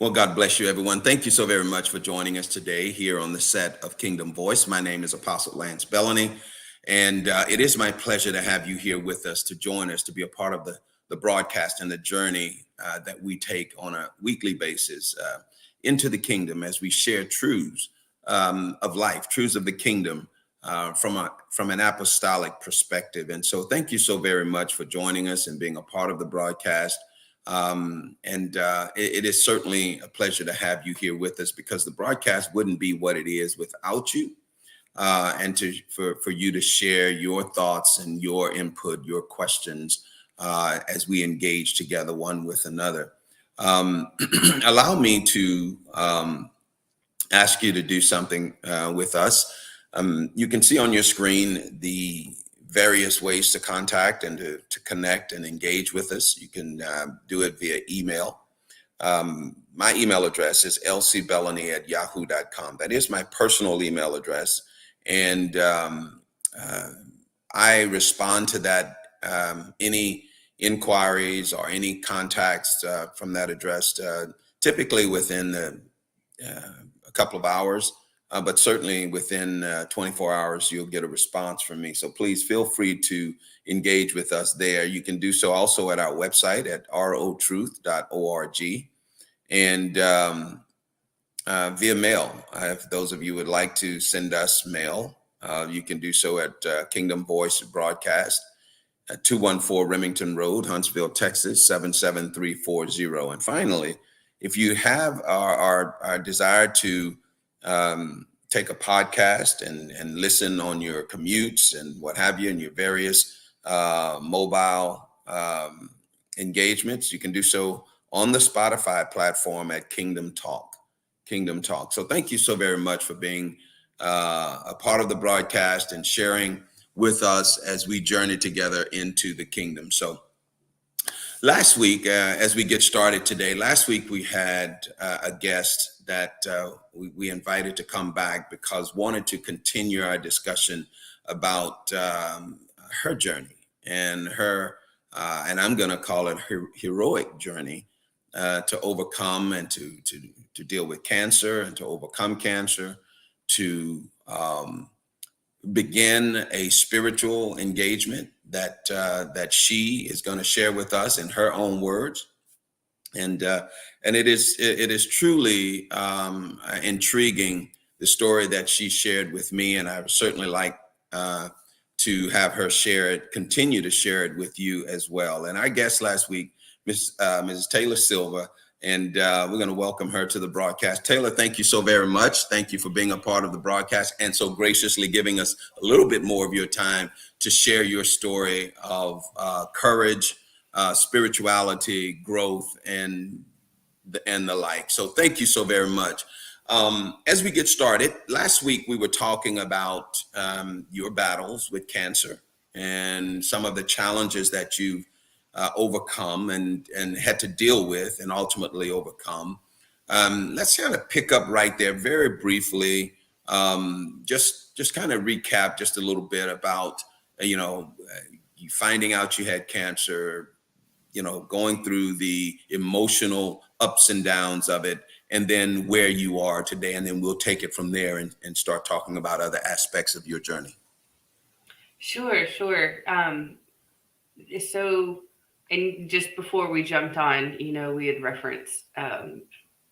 Well, God bless you, everyone. Thank you so very much for joining us today here on the set of Kingdom Voice. My name is Apostle Lance Bellany, and it is my pleasure to have you here with us, to join us, to be a part of the broadcast and the journey that we take on a weekly basis into the kingdom as we share truths of life, truths of the kingdom from an apostolic perspective. And so thank you so very much for joining us and being a part of the broadcast. It is certainly a pleasure to have you here with us, because the broadcast wouldn't be what it is without you, for you to share your thoughts and your input, your questions, as we engage together one with another. Allow me to ask you to do something with us. You can see on your screen the various ways to contact and to connect and engage with us. You can do it via email. My email address is lcbellany@yahoo.com. That is my personal email address. And I respond to that, any inquiries or any contacts from that address, typically within a couple of hours. But certainly within 24 hours, you'll get a response from me. So please feel free to engage with us there. You can do so also at our website at rotruth.org, and via mail. If those of you would like to send us mail, you can do so at Kingdom Voice Broadcast at 214 Remington Road, Huntsville, Texas, 77340. And finally, if you have our desire to take a podcast and listen on your commutes and what have you, in your various mobile engagements, you can do so on the Spotify platform at Kingdom Talk. So thank you so very much for being a part of the broadcast and sharing with us as we journey together into the kingdom. So last week, as we get started today, last week we had a guest that we invited to come back because wanted to continue our discussion about her journey and and I'm going to call it her heroic journey to overcome and to deal with cancer and to overcome cancer, to begin a spiritual engagement that she is going to share with us in her own words. And it is truly intriguing, the story that she shared with me, and I would certainly like to have her continue to share it with you as well. And our guest last week, Mrs. Taylor Silva, and we're going to welcome her to the broadcast. Taylor, thank you so very much. Thank you for being a part of the broadcast and so graciously giving us a little bit more of your time to share your story of courage, spirituality, growth, and the like. So thank you so very much. As we get started, last week we were talking about your battles with cancer and some of the challenges that you've overcome and had to deal with and ultimately overcome. Let's kind of pick up right there very briefly. Just kind of recap just a little bit about you finding out you had cancer, going through the emotional ups and downs of it, and then where you are today. And then we'll take it from there and start talking about other aspects of your journey. Sure. So, and just before we jumped on, we had referenced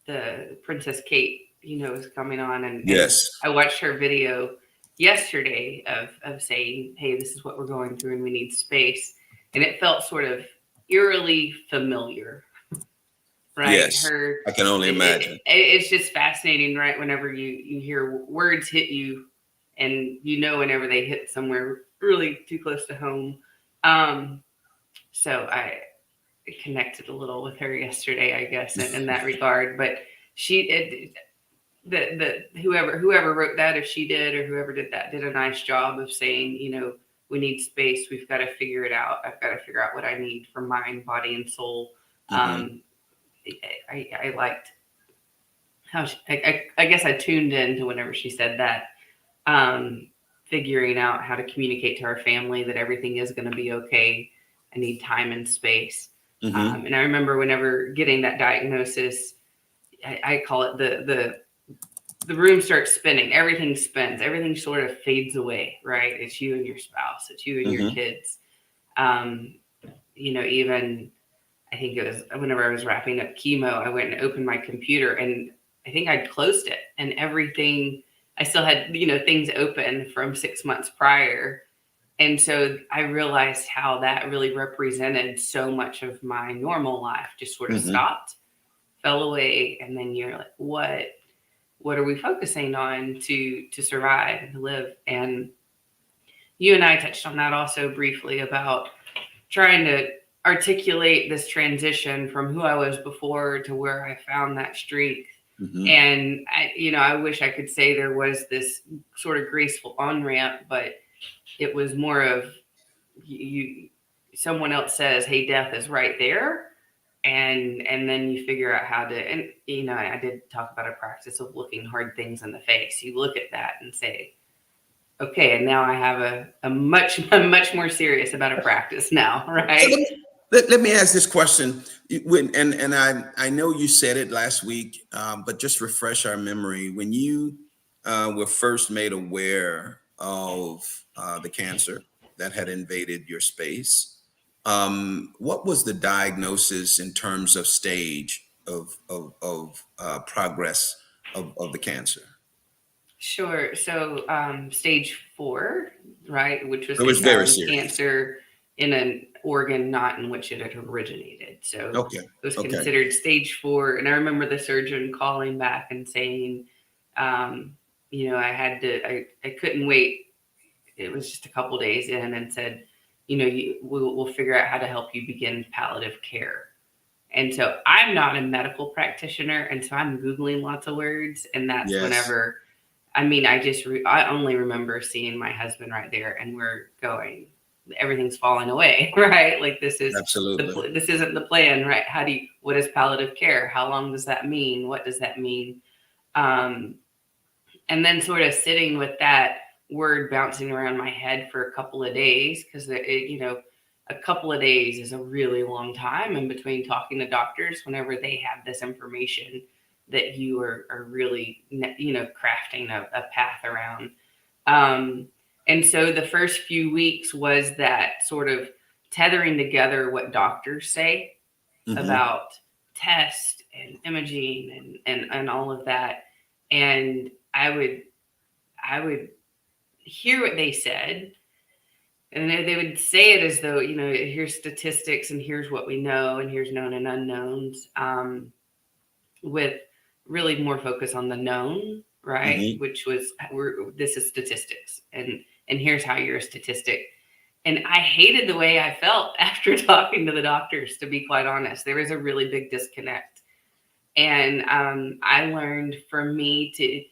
the Princess Kate, is coming on. And Yes. I watched her video yesterday of saying, hey, this is what we're going through and we need space. And it felt sort of eerily familiar. Right. Yes, I can only imagine. It's just fascinating, right? Whenever you hear words hit you, and whenever they hit somewhere really too close to home. So I connected a little with her yesterday, I guess, in that regard. But whoever wrote that, if she did or whoever did that, did a nice job of saying, we need space. We've got to figure it out. I've got to figure out what I need for mind, body, and soul. Mm-hmm. I liked how I guess I tuned in to whenever she said that, figuring out how to communicate to our family that everything is going to be okay. I need time and space. Mm-hmm. And I remember whenever getting that diagnosis, I call it the room starts spinning. Everything spins. Everything sort of fades away, right? It's you and your spouse. It's you and your Mm-hmm. kids. Um, even I think it was whenever I was wrapping up chemo, I went and opened my computer and I think I'd closed it and everything. I still had, things open from 6 months prior. And so I realized how that really represented so much of my normal life just sort of Mm-hmm. stopped, fell away. And then you're like, what are we focusing on to survive and to live? And you and I touched on that also briefly about trying to articulate this transition from who I was before to where I found that strength. Mm-hmm. And I wish I could say there was this sort of graceful on ramp, but it was more of you. Someone else says, "Hey, death is right there," and then you figure out how to. And I did talk about a practice of looking hard things in the face. You look at that and say, okay, and now I have I'm much more serious about a practice now, So right? let me ask this question. And I know you said it last week, but just refresh our memory. When you were first made aware of the cancer that had invaded your space, what was the diagnosis in terms of stage of progress of the cancer? Sure. So, stage 4, right, which was It was very serious. cancer in an organ not in which it had originated. So Okay. it was Okay. considered stage 4. And I remember the surgeon calling back and saying, um, I couldn't wait. It was just a couple days in and said, we'll figure out how to help you begin palliative care. And so I'm not a medical practitioner, and so I'm Googling lots of words. And that's Yes. whenever, I only remember seeing my husband right there, and we're going, everything's falling away, right? Like Absolutely. this isn't the plan, right? What is palliative care? How long does that mean? What does that mean? Um, and then sort of sitting with that word bouncing around my head for a couple of days, because a couple of days is a really long time in between talking to doctors whenever they have this information that you are really crafting a path around. And so the first few weeks was that sort of tethering together what doctors say Hmm. about test and imaging and all of that. And I would hear what they said, and they would say it as though, here's statistics and here's what we know and here's known and unknowns, with really more focus on the known, right? Hmm. Which was, this is statistics, and here's how you're a statistic. And I hated the way I felt after talking to the doctors, to be quite honest. There was a really big disconnect. And I learned, for me to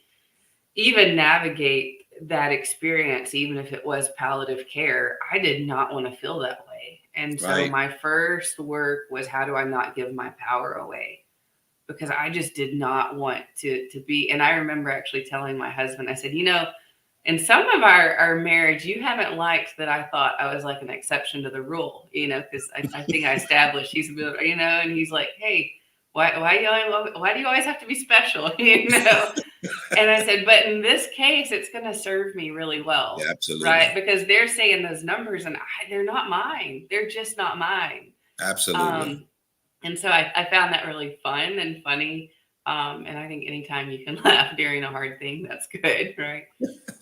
even navigate that experience, even if it was palliative care, I did not want to feel that way. And so Right. my first work was, how do I not give my power away? Because I just did not want to be. And I remember actually telling my husband, I said, in some of our marriage, you haven't liked that I thought I was like an exception to the rule, because I think I established he's a bit, and he's like, hey, why do you always have to be special? And I said, but in this case, it's going to serve me really Yeah, well, right? absolutely. Because they're saying those numbers, and they're not mine. They're just not mine. Absolutely. Um, and so I found that really fun and funny. And I think anytime you can laugh during a hard thing, that's good, right?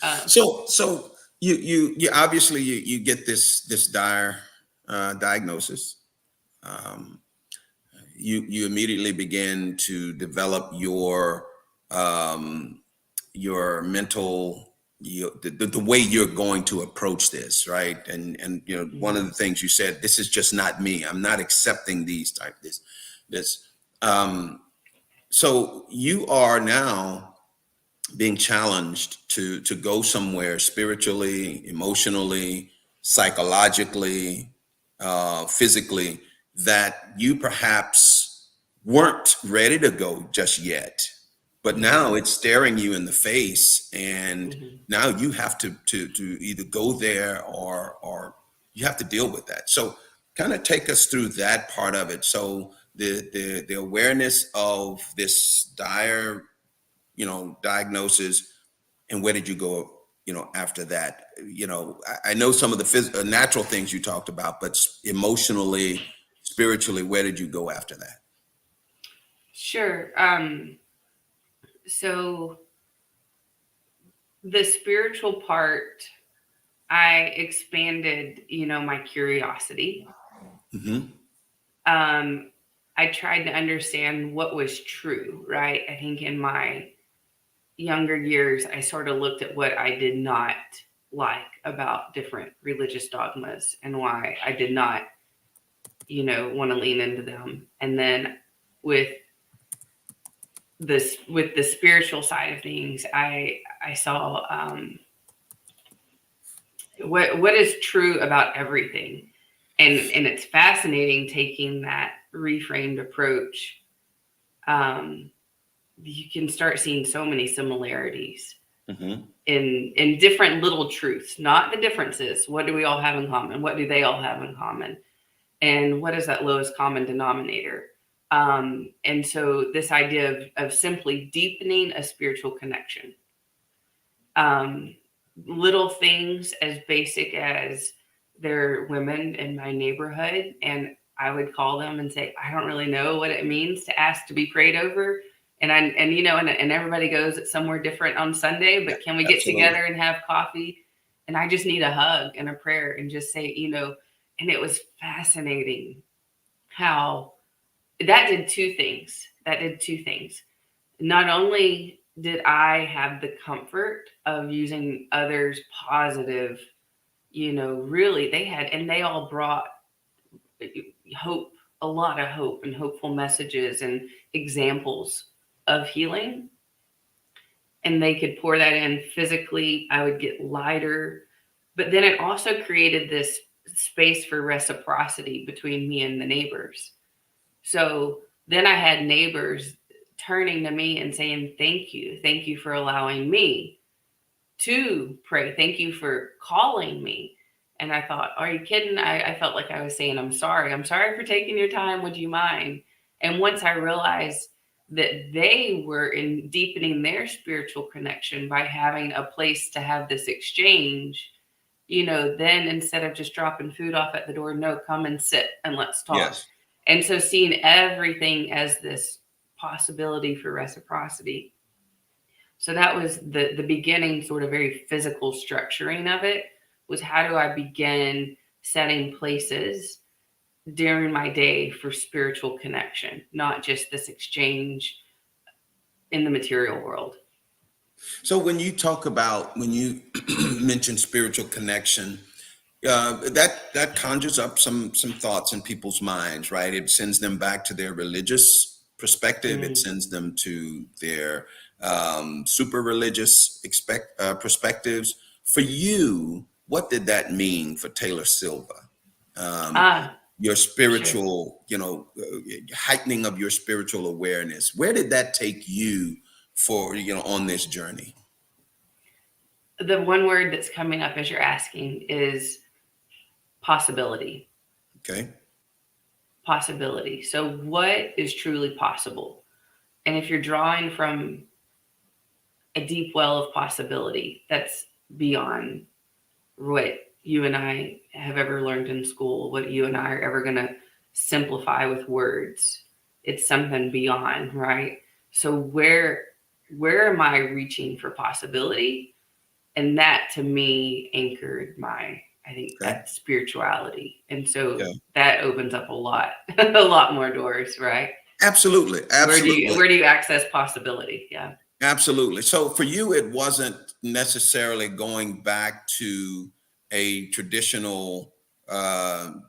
Um, So you obviously you get this dire diagnosis. Um, you immediately begin to develop um, your mental, the way you're going to approach this, right? And one of mhm, the things you said, this is just not me. I'm not accepting these type this. Um, so you are now being challenged to go somewhere spiritually, emotionally, psychologically, physically, that you perhaps weren't ready to go just yet, but now mhm, it's staring you in the face, and mhm. now you have to either go there or you have to deal with that. So kind of take us through that part of it. So the awareness of this dire, diagnosis, and where did you go, after that? I know some of the natural things you talked about, but emotionally, spiritually, where did you go after that? Sure. So the spiritual part, I expanded, my curiosity. Mm-hmm. I tried to understand what was true, right? I think in my younger years, I sort of looked at what I did not like about different religious dogmas and why I did not, want to lean into them. And then with the spiritual side of things, I saw what is true about everything, and it's fascinating taking that reframed approach. You can start seeing so many similarities Mm-hmm. in different little truths, not the differences. What do we all have in common? What do they all have in common? And what is that lowest common denominator? And so this idea of simply deepening a spiritual connection. Little things as basic as there are women in my neighborhood, and I would call them and say, I don't really know what it means to ask to be prayed over. And everybody goes it's somewhere different on Sunday, but can we get Absolutely. together and have coffee? And I just need a hug and a prayer and just say, and it was fascinating how that did two things. Not only did I have the comfort of using others' positive, really they all brought hope, a lot of hope and hopeful messages and examples of healing. And they could pour that in physically. I would get lighter. But then it also created this space for reciprocity between me and the neighbors. So then I had neighbors turning to me and saying, thank you. Thank you for allowing me to pray. Thank you for calling me. And I thought, are you kidding? I felt like I was saying, I'm sorry. I'm sorry for taking your time. Would you mind? And once I realized that they were in deepening their spiritual connection by having a place to have this exchange, then instead of just dropping food off at the door, no, come and sit and let's talk. Yes. And so seeing everything as this possibility for reciprocity. So that was the beginning, sort of very physical structuring of it, was how do I begin setting places during my day for spiritual connection, not just this exchange in the material world. So when you mention spiritual connection, that conjures up some thoughts in people's minds, right? It sends them back to their religious perspective. It sends them to their super religious perspectives. For you, what did that mean for Taylor Silva? Your Sure. spiritual, heightening of your spiritual awareness. Where did that take you for, on this journey? The one word that's coming up as you're asking is possibility. Okay. Possibility. So what is truly possible? And if you're drawing from a deep well of possibility that's beyond what you and I have ever learned in school, what you and I are ever going to simplify with words, it's something beyond, right? So where am I reaching for possibility? And that to me anchored I think that spirituality. And so that opens up a lot more doors, right? Absolutely. Where do you access possibility? Yeah. Absolutely. So for you, it wasn't necessarily going back to a traditional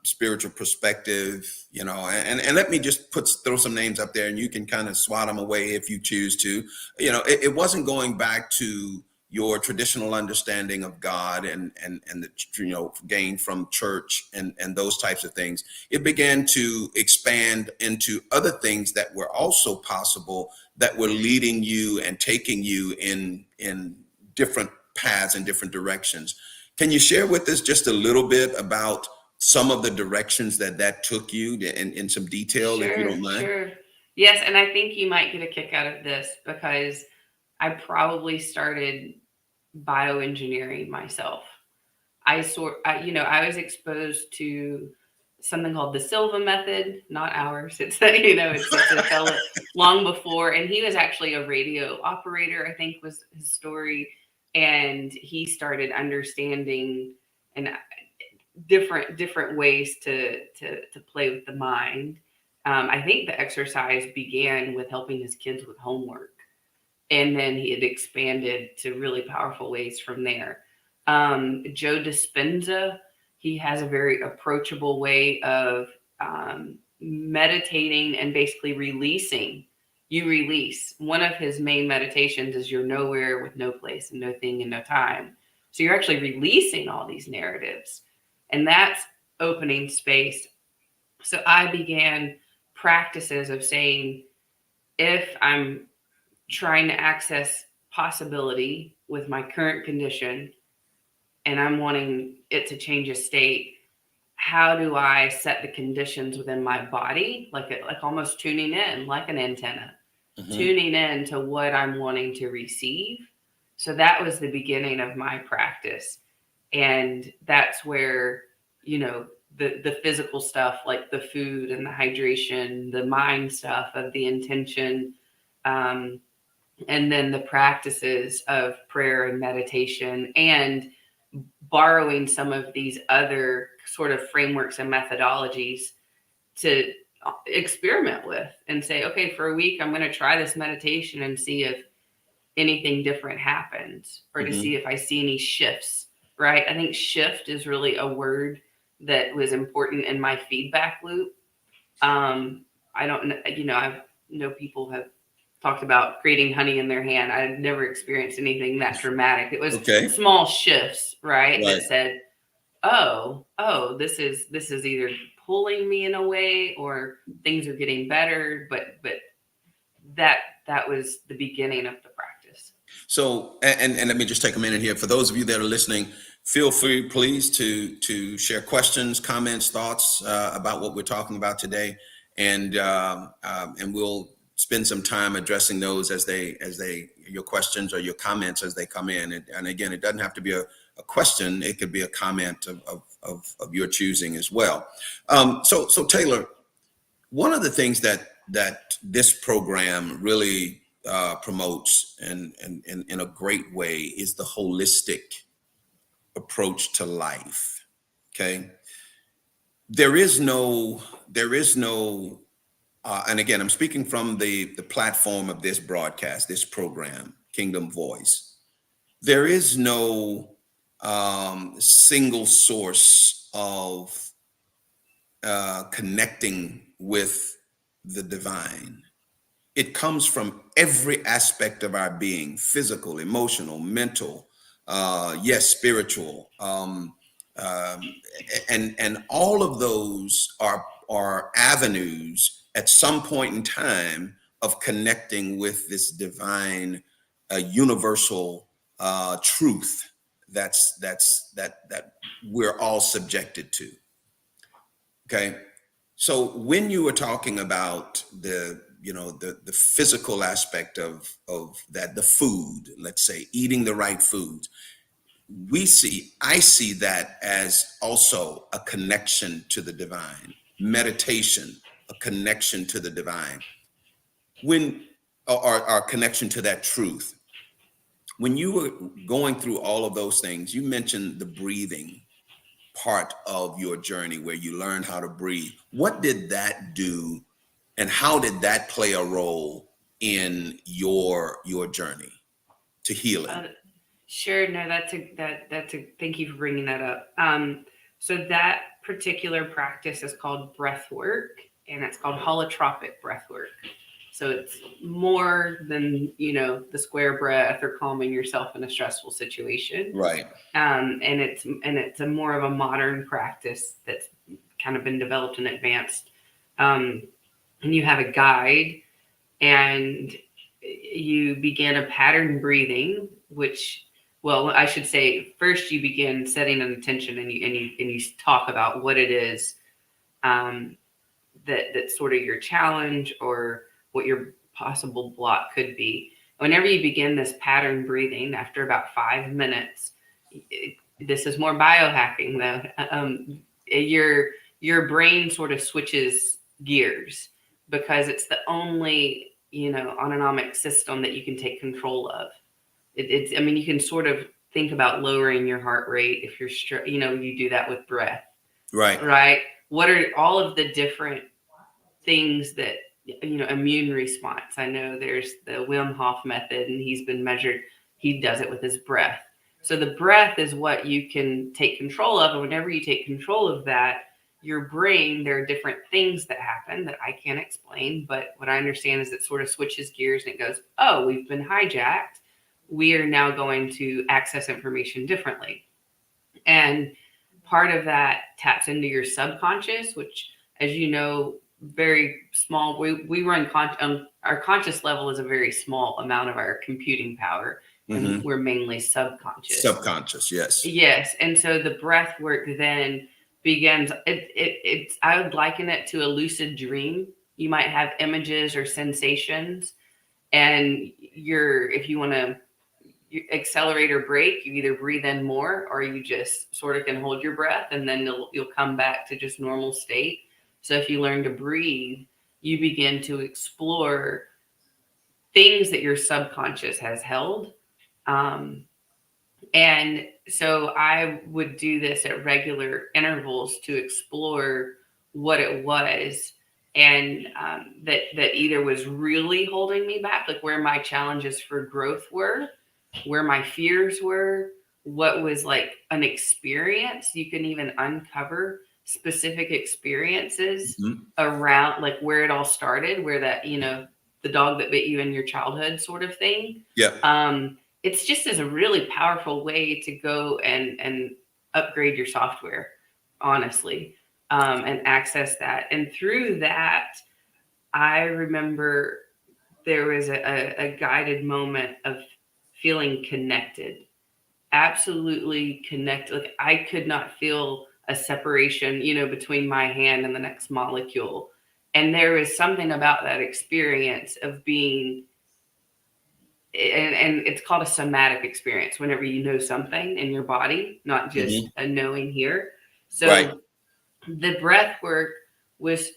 spiritual perspective, and let me just throw some names up there and you can kind of swat them away if you choose to. It wasn't going back to your traditional understanding of God and the gained from church and those types of things. It began to expand into other things that were also possible, that were leading you and taking you in different paths and different directions. Can you share with us just a little bit about some of the directions that took you in some detail, if you Sure, don't mind? sure. Yes, and I think you might get a kick out of this because I probably started bioengineering myself. I was exposed to something called the Silva method, not ours. It's it's a fellow long before, and he was actually a radio operator, I think was his story, and he started understanding and different ways to play with the mind. I think the exercise began with helping his kids with homework, and then he had expanded to really powerful ways from there. Joe Dispenza, he has a very approachable way of meditating and basically releasing. You release. One of his main meditations is you're nowhere with no place and no thing and no time. So you're actually releasing all these narratives, and that's opening space. So I began practices of saying, if I'm trying to access possibility with my current condition and I'm wanting it to change a state, how do I set the conditions within my body, like almost tuning in like an antenna, tuning in to what I'm wanting to receive. So that was the beginning of my practice, and that's where, the physical stuff like the food and the hydration, the mind stuff of the intention, and then the practices of prayer and meditation, and borrowing some of these other sort of frameworks and methodologies to experiment with and say, okay, for a week, I'm going to try this meditation and see if anything different happens, or to see if I see any shifts, right? I think shift is really a word that was important in my feedback loop. I don't know, I know people have talked about creating honey in their hand. I've never experienced anything that dramatic. It was Okay. small shifts, right? Right. That said, oh, this is either pulling me in a way or things are getting better. But that was the beginning of the practice. So, and let me just take a minute here. For those of you that are listening, feel free, please, to share questions, comments, thoughts about what we're talking about today, and we'll spend some time addressing those as your questions or your comments as they come in. And again, it doesn't have to be a question; it could be a comment of your choosing as well. So Taylor, one of the things that this program really promotes and in a great way is the holistic approach to life. Okay, there is no, and again, I'm speaking from the platform of this broadcast, this program, Kingdom Voice. There is no single source of connecting with the divine. It comes from every aspect of our being: physical, emotional, mental, yes, spiritual, and all of those are avenues at some point in time of connecting with this divine, universal truth that we're all subjected to. Okay. So when you were talking about the physical aspect of that, the food, let's say eating the right foods, I see that as also a connection to the divine. Meditation, a connection to the divine. When our connection to that truth. When you were going through all of those things, you mentioned the breathing part of your journey where you learned how to breathe. What did that do, and how did that play a role in your journey to healing? Sure. No, that's a thank you for bringing that up. So that particular practice is called breath work, and it's called holotropic breath work. So it's more than, the square breath or calming yourself in a stressful situation. Right. And it's a more of a modern practice that's kind of been developed and advanced. And you have a guide, and you begin a pattern breathing, which well, I should say first you begin setting an intention, and you talk about what it is that's sort of your challenge or what your possible block could be. Whenever you begin this pattern breathing, after about 5 minutes, this is more biohacking though. Your brain sort of switches gears because it's the only autonomic system that you can take control of. I mean, you can sort of think about lowering your heart rate if you're you do that with breath, right? What are all of the different things that immune response? I know there's the Wim Hof method, and he's been measured. He does it with his breath. So the breath is what you can take control of, and whenever you take control of that, your brain, there are different things that happen that I can't explain, but what I understand is it sort of switches gears and it goes, oh, we've been hijacked. We are now going to access information differently. And part of that taps into your subconscious, which, as you know, very small. We run our conscious level is a very small amount of our computing power, and we're mainly subconscious. Subconscious, yes. Yes, and so the breath work then begins. It's I would liken it to a lucid dream. You might have images or sensations, and if you want to accelerate or brake, you either breathe in more or you just sort of can hold your breath, and then you'll come back to just normal state. So if you learn to breathe, you begin to explore things that your subconscious has held. And so I would do this at regular intervals to explore what it was, and that either was really holding me back, like where my challenges for growth were, where my fears were, what was like an experience. You can even uncover specific experiences around like where it all started, where that, the dog that bit you in your childhood sort of thing. Yeah. It's just as a really powerful way to go and upgrade your software, honestly, and access that. And through that, I remember there was a guided moment of feeling connected, absolutely connected. Like I could not feel a separation, between my hand and the next molecule. And there is something about that experience of being, and it's called a somatic experience, whenever you know something in your body, not just a knowing here. So the breath work was,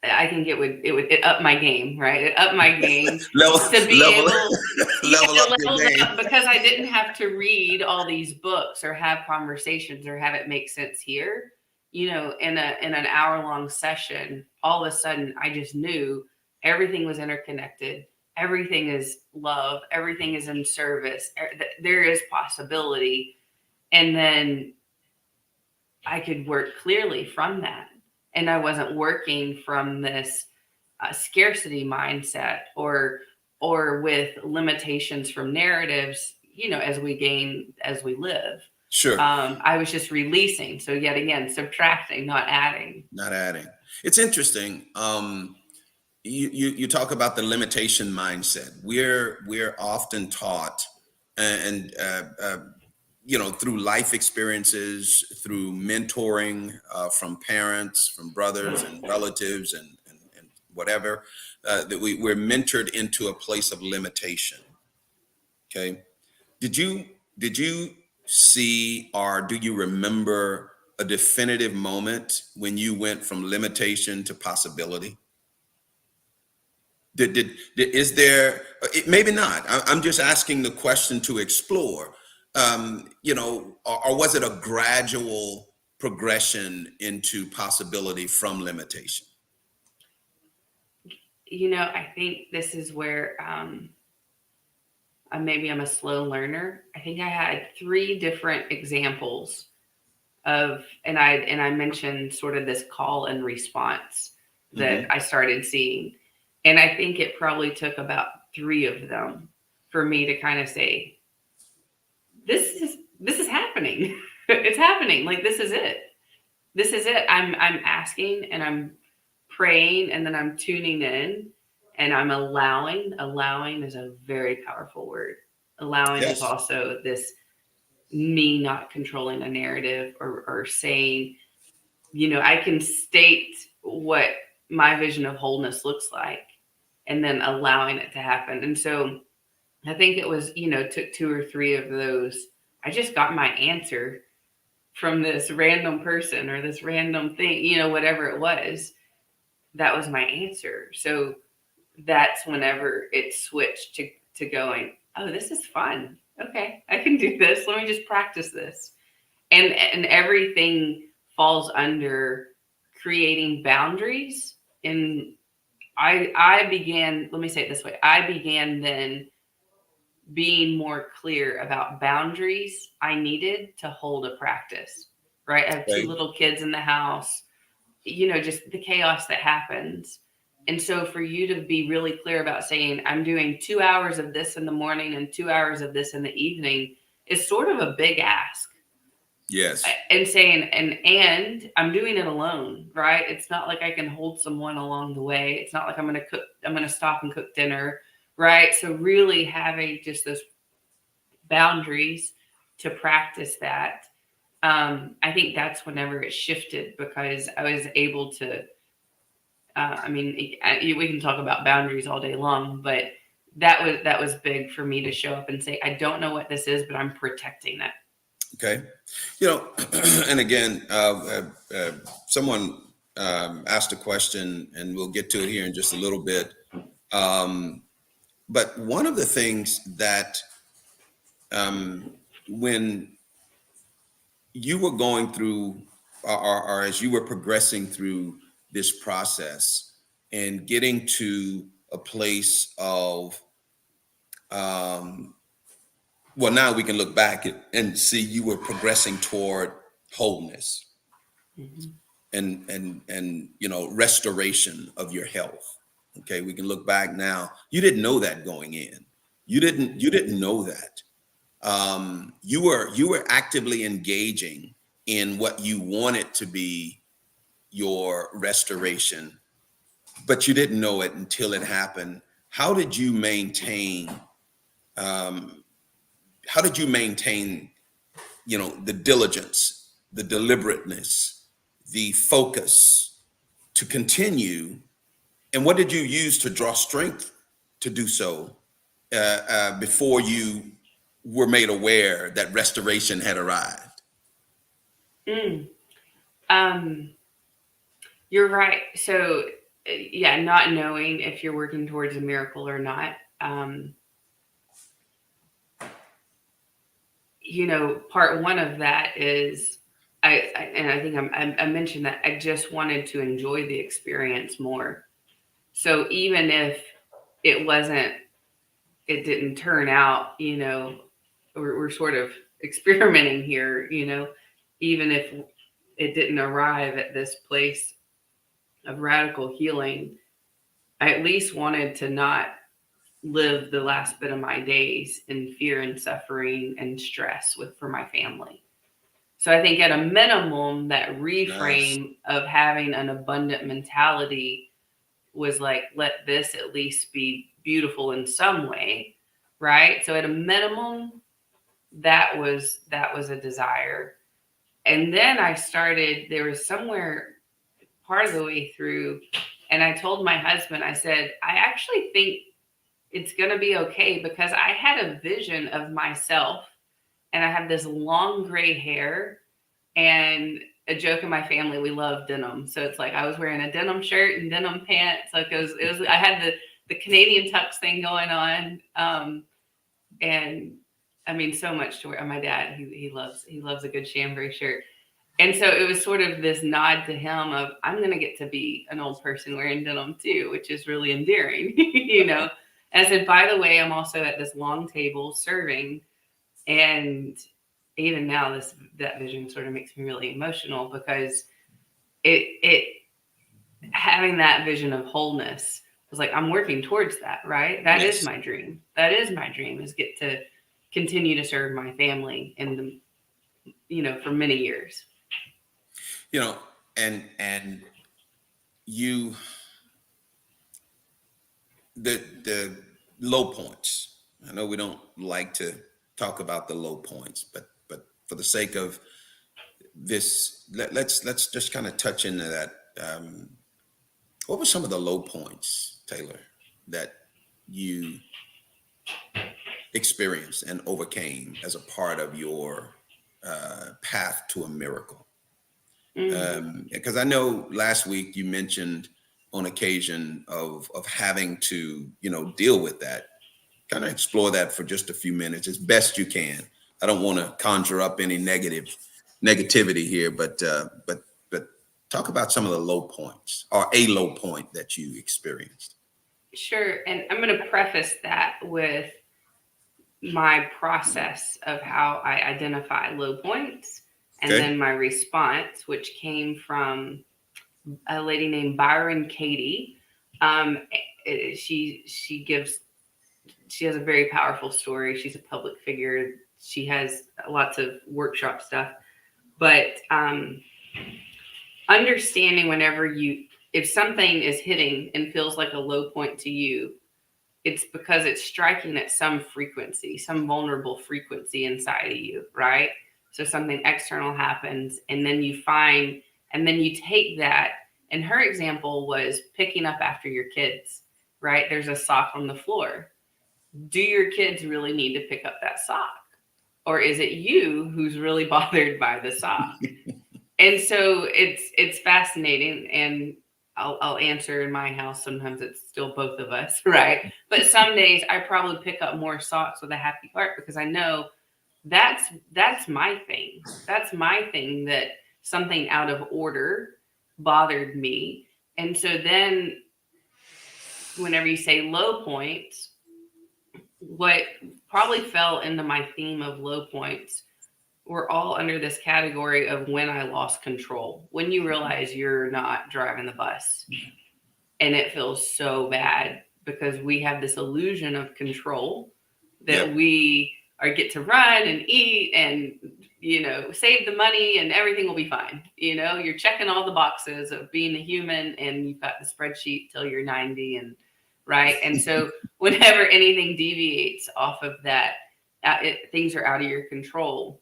I think it upped my game, right? It upped my game to be able level up, because I didn't have to read all these books or have conversations or have it make sense here. In an hour-long session, all of a sudden I just knew everything was interconnected. Everything is love. Everything is in service. There is possibility. And then I could work clearly from that. And I wasn't working from this scarcity mindset or with limitations from narratives, as we live. Sure. I was just releasing. So yet again, subtracting, not adding. Not adding. It's interesting. You talk about the limitation mindset. We're often taught, and through life experiences, through mentoring from parents, from brothers and relatives, and whatever, that we're mentored into a place of limitation. Okay. Did you see, or do you remember a definitive moment when you went from limitation to possibility? Is there, maybe not. I'm just asking the question to explore, or was it a gradual progression into possibility from limitation? I think this is where maybe I'm a slow learner. I think I had 3 different examples of, and I mentioned sort of this call and response that I started seeing. And I think it probably took about 3 of them for me to kind of say, this is happening. It's happening. Like, this is it. This is it. I'm asking and I'm praying, and then I'm tuning in and I'm allowing. Allowing is a very powerful word. Allowing is also this me not controlling a narrative or saying, I can state what my vision of wholeness looks like and then allowing it to happen. And so I think it was, took 2 or 3 of those. I just got my answer from this random person or this random thing, whatever it was, that was my answer. So that's whenever it switched to going, oh, this is fun. Okay, I can do this. Let me just practice this. And everything falls under creating boundaries. And I began, let me say it this way, I began then being more clear about boundaries I needed to hold a practice, right? I have 2 Okay. little kids in the house, just the chaos that happens. And so for you to be really clear about saying, I'm doing 2 hours of this in the morning and 2 hours of this in the evening is sort of a big ask. Yes. And saying, and I'm doing it alone, right? It's not like I can hold someone along the way. It's not like I'm going to stop and cook dinner, right? So really having just those boundaries to practice that. I think that's whenever it shifted because I was able to, we can talk about boundaries all day long, but that was big for me to show up and say, I don't know what this is, but I'm protecting it. Okay. And again, someone asked a question, and we'll get to it here in just a little bit. But one of the things that when you were going through, or as you were progressing through this process and getting to a place of, well, now we can look back and see you were progressing toward wholeness Mm-hmm. and restoration of your health. Okay, we can look back now. You didn't know that going in. You didn't know that. You were actively engaging in what you wanted to be your restoration, but you didn't know it until it happened. How did you maintain? How did you maintain? The diligence, the deliberateness, the focus to continue. And what did you use to draw strength to do so before you were made aware that restoration had arrived? Mm. Um, you're right. So, yeah, not knowing if you're working towards a miracle or not. Part one of that is and I think I mentioned that I just wanted to enjoy the experience more. So even if it wasn't, it didn't turn out, we're sort of experimenting here, even if it didn't arrive at this place of radical healing, I at least wanted to not live the last bit of my days in fear and suffering and stress for my family. So I think at a minimum, that Nice. reframe of having an abundant mentality was like, let this at least be beautiful in some way, right? So at a minimum, that was a desire. And then there was somewhere part of the way through, and I told my husband, I said, I actually think it's going to be okay because I had a vision of myself and I have this long gray hair and a joke in my family, we love denim. So it's like I was wearing a denim shirt and denim pants. Like it was I had the Canadian tux thing going on. And I mean so much to wear. My dad, he loves a good chambray shirt. And so it was sort of this nod to him of I'm going to get to be an old person wearing denim too, which is really endearing, And I said, by the way, I'm also at this long table serving, and even now that vision sort of makes me really emotional because it having that vision of wholeness was like I'm working towards that, right? That is Yes. my dream. That is my dream, is get to continue to serve my family for many years. You know, and you the low points. I know we don't like to talk about the low points, but for the sake of this, let's just kind of touch into that. What were some of the low points, Taylor, that you experienced and overcame as a part of your path to a miracle? Because I know last week you mentioned on occasion of having to, deal with that. Kind of explore that for just a few minutes as best you can. I don't want to conjure up any negativity here, but talk about some of the low points or a low point that you experienced. Sure. And I'm going to preface that with my process of how I identify low points and Okay. then my response, which came from a lady named Byron Katie. She has a very powerful story. She's a public figure. She has lots of workshop stuff, but understanding if something is hitting and feels like a low point to you, it's because it's striking at some frequency, some vulnerable frequency inside of you, right? So something external happens, and then you take that. And her example was picking up after your kids, right? There's a sock on the floor. Do your kids really need to pick up that sock? Or is it you who's really bothered by the sock? And so it's fascinating, and I'll answer in my house. Sometimes it's still both of us, right? But some days I probably pick up more socks with a happy heart because I know that's my thing. That's my thing, that something out of order bothered me. And so then whenever you say low points, what probably fell into my theme of low points we're all under this category of when I lost control, when you realize you're not driving the bus and it feels so bad because we have this illusion of control that Yep. we get to run and eat and, save the money and everything will be fine. You're checking all the boxes of being a human and you've got the spreadsheet till you're 90 and right. And so whenever anything deviates off of that, things are out of your control.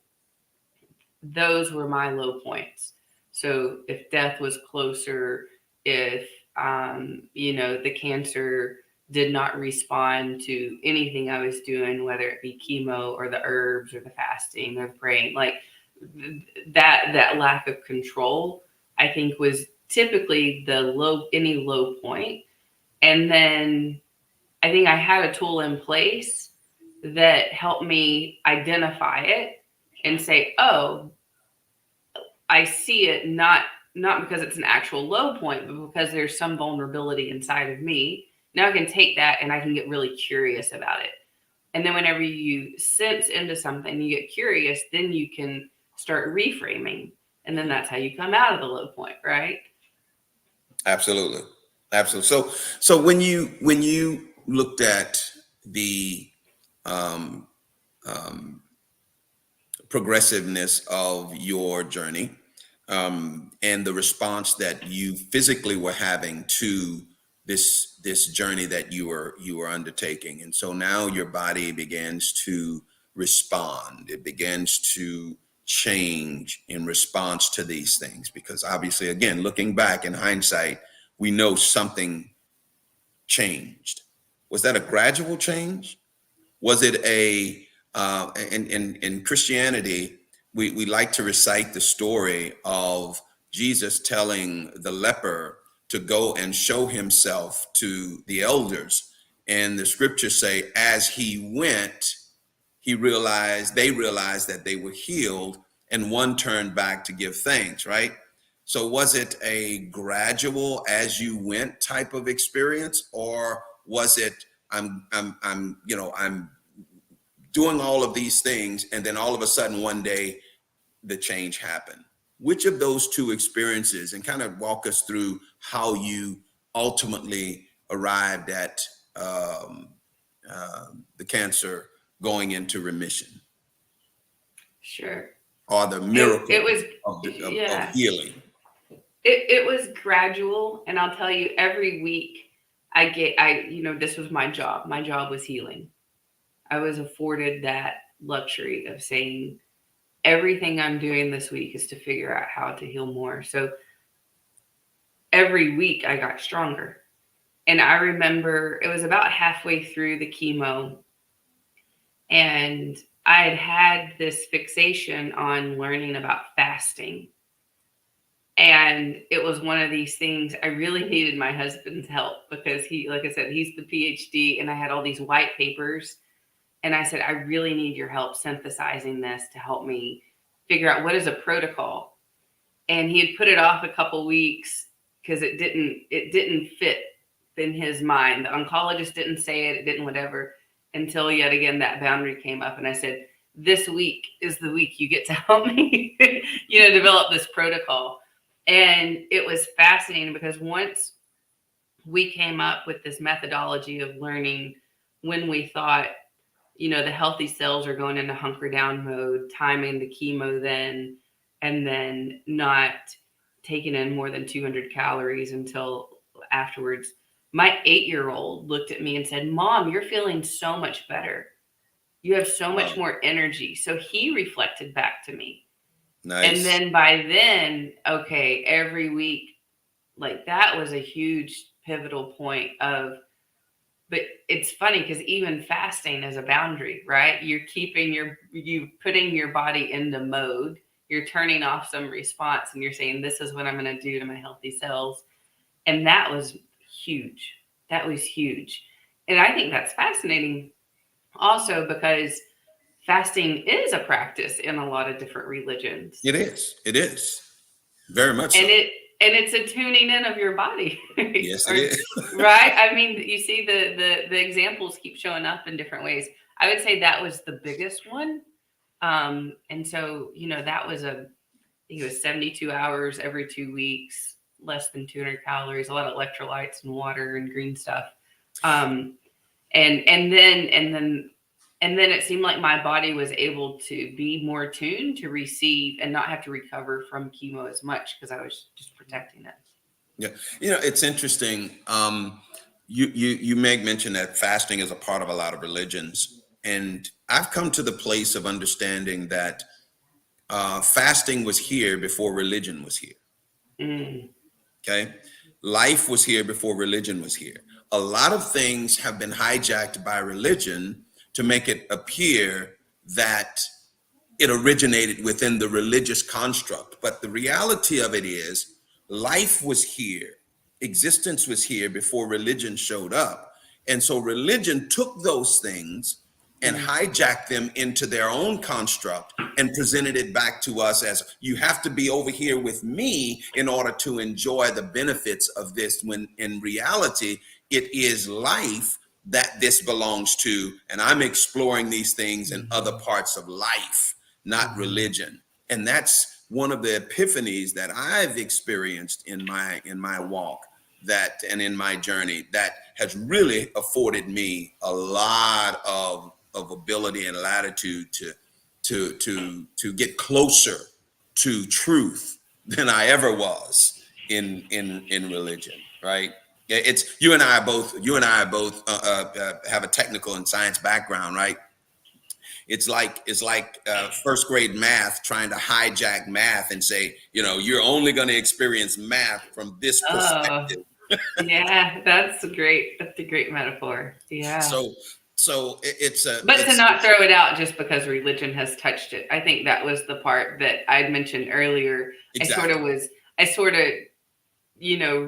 Those were my low points. So if death was closer, if the cancer did not respond to anything I was doing, whether it be chemo or the herbs or the fasting or the praying, like that lack of control, I think was typically any low point. And then I think I had a tool in place that helped me identify it and say, oh, I see it not because it's an actual low point, but because there's some vulnerability inside of me. Now I can take that and I can get really curious about it. And then whenever you sense into something, you get curious, then you can start reframing. And then that's how you come out of the low point, right? Absolutely. Absolutely. So when you looked at the um, progressiveness of your journey, and the response that you physically were having to this journey that you were undertaking, and so now your body begins to respond. It begins to change in response to these things, because obviously, again, looking back in hindsight, we know something changed. Was that a gradual change? Was it in Christianity, we like to recite the story of Jesus telling the leper to go and show himself to the elders. And the scriptures say, as he went, they realized that they were healed, and one turned back to give thanks, right? So was it a gradual as you went type of experience, or was it I'm doing all of these things, and then all of a sudden one day the change happened? Which of those two experiences, and kind of walk us through how you ultimately arrived at the cancer going into remission, Sure. or the miracle It was, of healing? It was gradual. And I'll tell you, every week this was my job. My job was healing. I was afforded that luxury of saying, everything I'm doing this week is to figure out how to heal more. So every week I got stronger. And I remember it was about halfway through the chemo, and I had this fixation on learning about fasting. And it was one of these things I really needed my husband's help because he, like I said, he's the PhD, and I had all these white papers. And I said, I really need your help synthesizing this to help me figure out what is a protocol. And he had put it off a couple weeks because it didn't fit in his mind. The oncologist didn't say it, it didn't whatever, until yet again that boundary came up. And I said, this week is the week you get to help me, develop this protocol. And it was fascinating because once we came up with this methodology of learning when we thought, the healthy cells are going into hunker down mode, timing the chemo then, and then not taking in more than 200 calories until afterwards. My 8-year-old looked at me and said, Mom, you're feeling so much better. You have so much more energy. So he reflected back to me. Nice. And then by then, okay, every week, like that was a huge pivotal point of, but it's funny because even fasting is a boundary, right? You're you putting your body into mode. You're turning off some response and you're saying, this is what I'm going to do to my healthy cells. And that was huge. That was huge. And I think that's fascinating also because fasting is a practice in a lot of different religions. It is. It is. Very much so. And it's a tuning in of your body. Yes, it is. Right? I mean, you see the examples keep showing up in different ways. I would say that was the biggest one. And so, that was I think it was 72 hours every 2 weeks, less than 200 calories, a lot of electrolytes and water and green stuff. And then it seemed like my body was able to be more tuned to receive and not have to recover from chemo as much because I was just protecting it. Yeah. It's interesting. You make mention that fasting is a part of a lot of religions. And I've come to the place of understanding that fasting was here before religion was here. Mm. Okay. Life was here before religion was here. A lot of things have been hijacked by religion to make it appear that it originated within the religious construct. But the reality of it is life was here. Existence was here before religion showed up. And so religion took those things and hijacked them into their own construct and presented it back to us as you have to be over here with me in order to enjoy the benefits of this, when in reality, it is life that this belongs to. And I'm exploring these things in other parts of life, not religion. And that's one of the epiphanies that I've experienced in my walk, that and in my journey, that has really afforded me a lot of ability and latitude to get closer to truth than I ever was in religion, right? It's you and I both have a technical and science background, right? It's like first grade math trying to hijack math and say, you're only going to experience math from this perspective. Yeah, that's a great metaphor. Yeah. So it's to not throw it out just because religion has touched it. I think that was the part that I'd mentioned earlier. Exactly. I sort of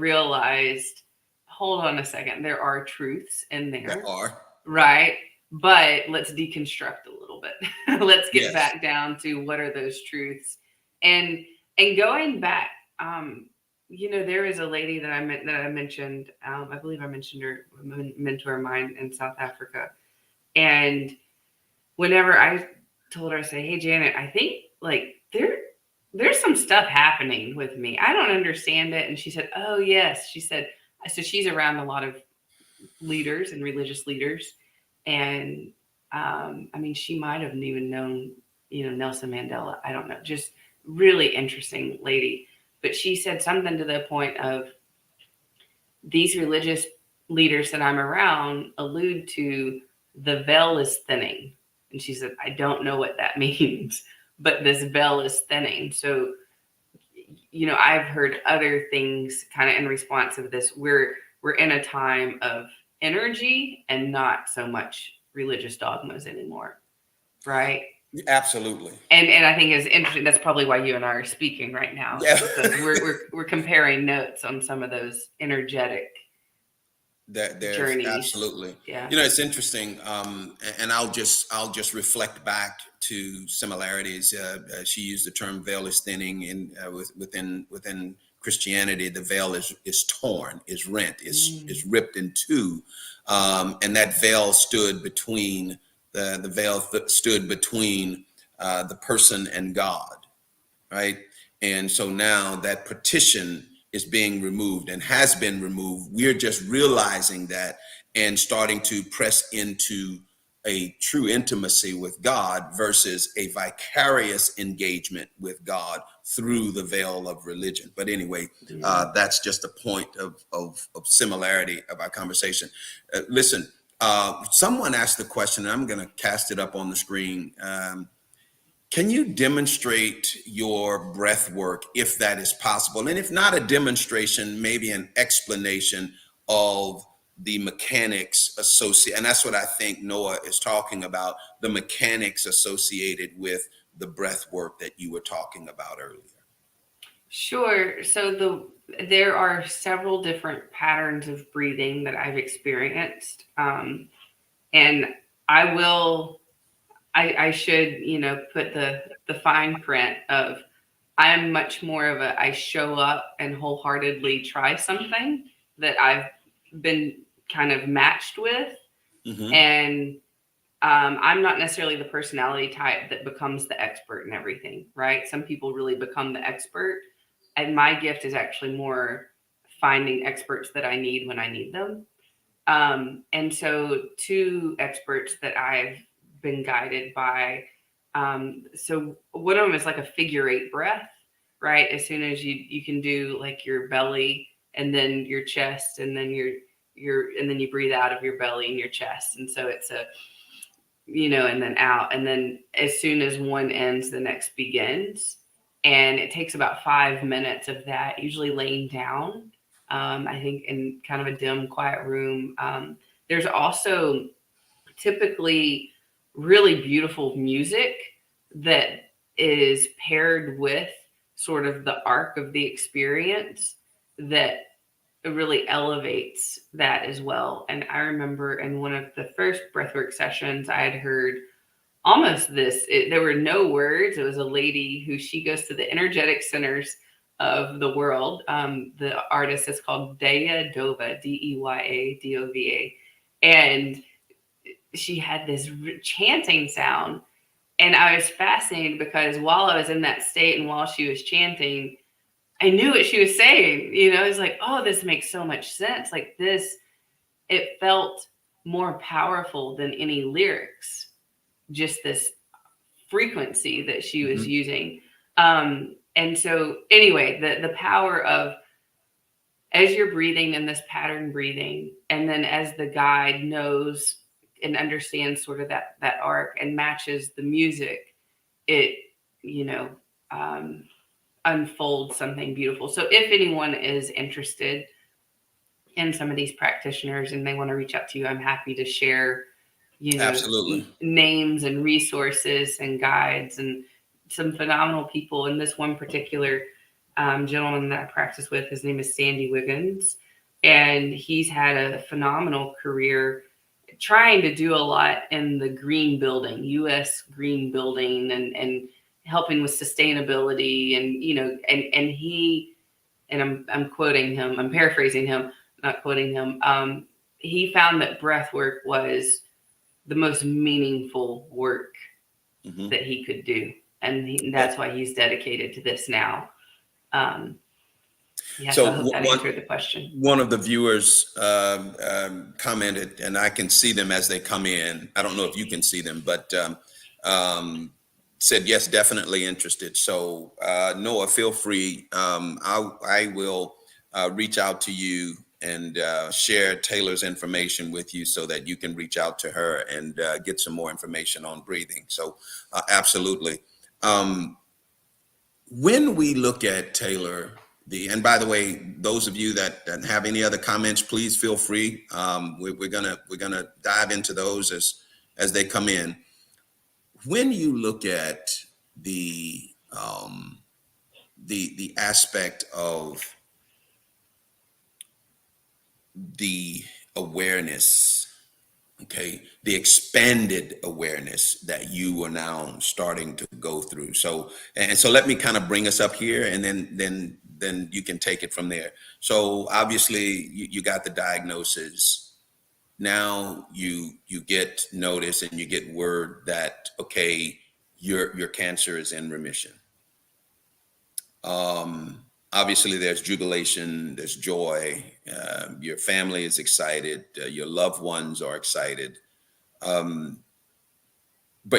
realized, hold on a second, there are truths in there. There are. Right. But let's deconstruct a little bit. Let's get back down to what are those truths. And going back, there is a lady that I mentioned. I believe I mentioned her, a mentor of mine in South Africa. And whenever I told her, I say, hey, Janet, I think like there's some stuff happening with me. I don't understand it. And she said, oh, yes. She said, so she's around a lot of leaders and religious leaders. And she might have even known, Nelson Mandela. I don't know, just really interesting lady. But she said something to the point of these religious leaders that I'm around allude to the veil is thinning. And she said, I don't know what that means, but this veil is thinning. So, I've heard other things kind of in response of this. We're in a time of energy and not so much religious dogmas anymore, right? Absolutely. And I think it's interesting. That's probably why you and I are speaking right now, Yeah. because we're comparing notes on some of those energetic There's journeys. absolutely. Yeah. It's interesting, and I'll just reflect back to similarities. She used the term veil is thinning, and within Christianity, the veil is torn, is rent, is ripped in two, and that veil stood between the veil stood between the person and God, right? And so now that partition is being removed and has been removed. We're just realizing that and starting to press into a true intimacy with God versus a vicarious engagement with God through the veil of religion. But anyway, that's just a point of similarity of our conversation. Listen, someone asked the question, and I'm going to cast it up on the screen. Can you demonstrate your breath work if that is possible? And if not a demonstration, maybe an explanation of the mechanics associated. And that's what I think Noah is talking about, the mechanics associated with the breath work that you were talking about earlier. Sure. So there are several different patterns of breathing that I've experienced. And I should, put the fine print of I'm much more of I show up and wholeheartedly try something that I've been kind of matched with. Mm-hmm. And I'm not necessarily the personality type that becomes the expert in everything, right? Some people really become the expert. And my gift is actually more finding experts that I need when I need them. And so two experts that I've been guided by. So one of them is like a figure eight breath, right? As soon as you can do like your belly and then your chest and then and then you breathe out of your belly and your chest. And so it's and then out. And then as soon as one ends, the next begins. And it takes about 5 minutes of that, usually laying down. I think in kind of a dim, quiet room. There's also typically really beautiful music that is paired with sort of the arc of the experience that really elevates that as well. And I remember in one of the first breathwork sessions, I had heard almost there were no words. It was a lady who she goes to the energetic centers of the world. The artist is called Deya Dova, Deya Dova. And she had this chanting sound. And I was fascinated because while I was in that state and while she was chanting, I knew what she was saying. It was like, oh, this makes so much sense. Like this, it felt more powerful than any lyrics, just this frequency that she was using. And so anyway, the power of as you're breathing in this pattern breathing, and then as the guide knows and understands sort of that arc and matches the music, it, unfolds something beautiful. So if anyone is interested in some of these practitioners and they want to reach out to you, I'm happy to share, Absolutely. names and resources and guides and some phenomenal people. And this one particular gentleman that I practice with, his name is Sandy Wiggins, and he's had a phenomenal career trying to do a lot in the green building, U.S. green building, and helping with sustainability, and he, and I'm quoting him, I'm paraphrasing him, not quoting him. He found that breath work was the most meaningful work that he could do, and that's why he's dedicated to this now. So I hope that answered the question. One of the viewers commented, and I can see them as they come in. I don't know if you can see them, but said, yes, definitely interested. So Noah, feel free. I will reach out to you and share Taylor's information with you so that you can reach out to her and get some more information on breathing. So absolutely. Um, when we look at Taylor, and by the way, those of you that have any other comments, please feel free. We're gonna dive into those as they come in. When you look at the the aspect of the awareness, okay, the expanded awareness that you are now starting to go through. So, and so let me kind of bring us up here, and then you can take it from there. So obviously you got the diagnosis. Now you get notice and you get word that, okay, your cancer is in remission. Obviously there's jubilation, there's joy, your family is excited, your loved ones are excited. But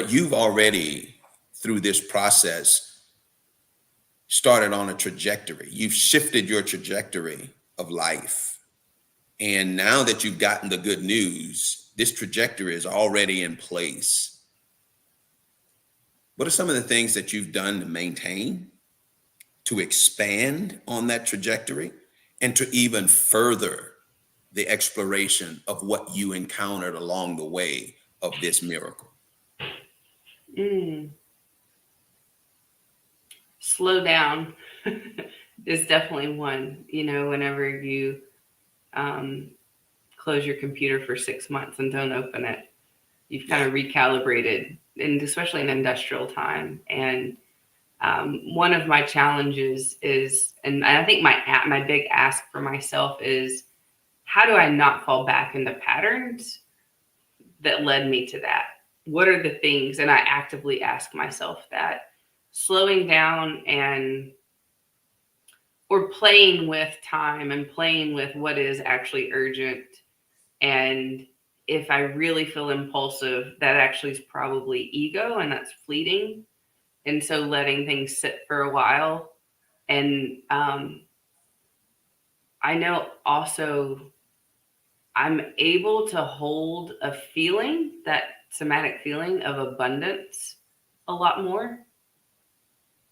you've already, through this process, started on a trajectory. You've shifted your trajectory of life. And now that you've gotten the good news, this trajectory is already in place. What are some of the things that you've done to maintain, to expand on that trajectory, and to even further the exploration of what you encountered along the way of this miracle? Slow down is definitely one. Whenever you close your computer for 6 months and don't open it, you've kind of recalibrated, and especially in industrial time. And one of my challenges is, and I think my big ask for myself is, how do I not fall back into patterns that led me to that? What are the things? And I actively ask myself that. Slowing down or playing with time and playing with what is actually urgent. And if I really feel impulsive, that actually is probably ego, and that's fleeting. And so letting things sit for a while. And I know also I'm able to hold a feeling, that somatic feeling of abundance, a lot more.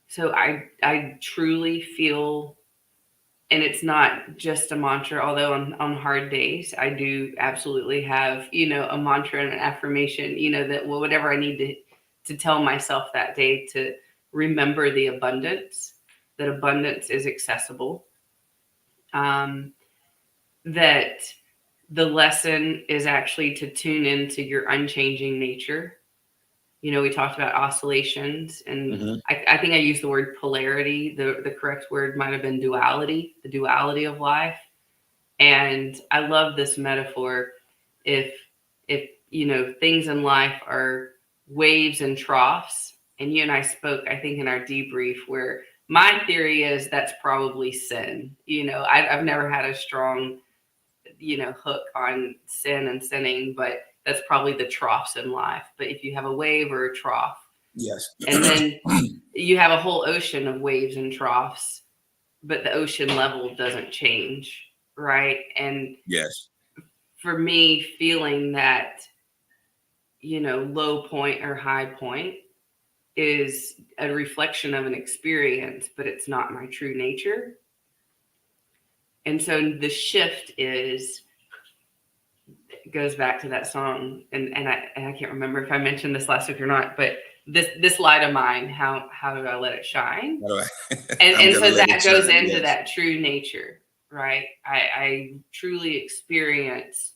So I truly feel, and it's not just a mantra, although on hard days, I do absolutely have, a mantra and an affirmation, that whatever I need to tell myself that day, to remember the abundance, that abundance is accessible, that the lesson is actually to tune into your unchanging nature. We talked about oscillations, and I think I used the word polarity. The correct word might have been duality, the duality of life. And I love this metaphor. If things in life are waves and troughs, and you and I spoke, I think, in our debrief, where my theory is that's probably sin. I've never had a strong hook on sin and sinning, but that's probably the troughs in life. But if you have a wave or a trough, Yes. and then you have a whole ocean of waves and troughs, but the ocean level doesn't change, right? And Yes. for me, feeling that, low point or high point is a reflection of an experience, but it's not my true nature. And so the shift goes back to that song, and I can't remember if I mentioned this last week or not, but this light of mine, how do I let it shine? And so that goes into yes, that true nature, right? I truly experience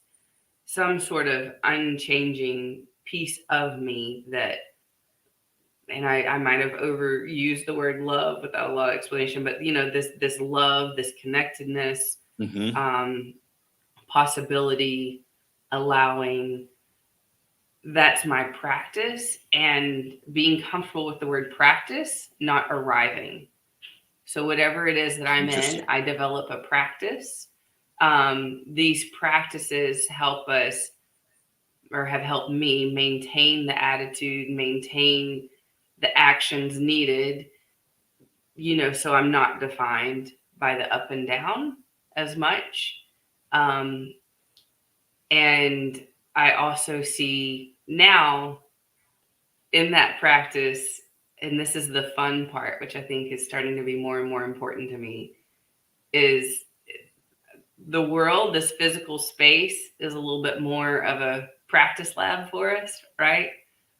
some sort of unchanging piece of me that, and I might have overused the word love without a lot of explanation, but this love, this connectedness, possibility, allowing, that's my practice, and being comfortable with the word practice, not arriving. So whatever it is that I'm in, I develop a practice. These practices help us, or have helped me, maintain the attitude, maintain the actions needed, so I'm not defined by the up and down as much. And I also see now in that practice, and this is the fun part, which I think is starting to be more and more important to me, is the world, this physical space is a little bit more of a practice lab for us, right?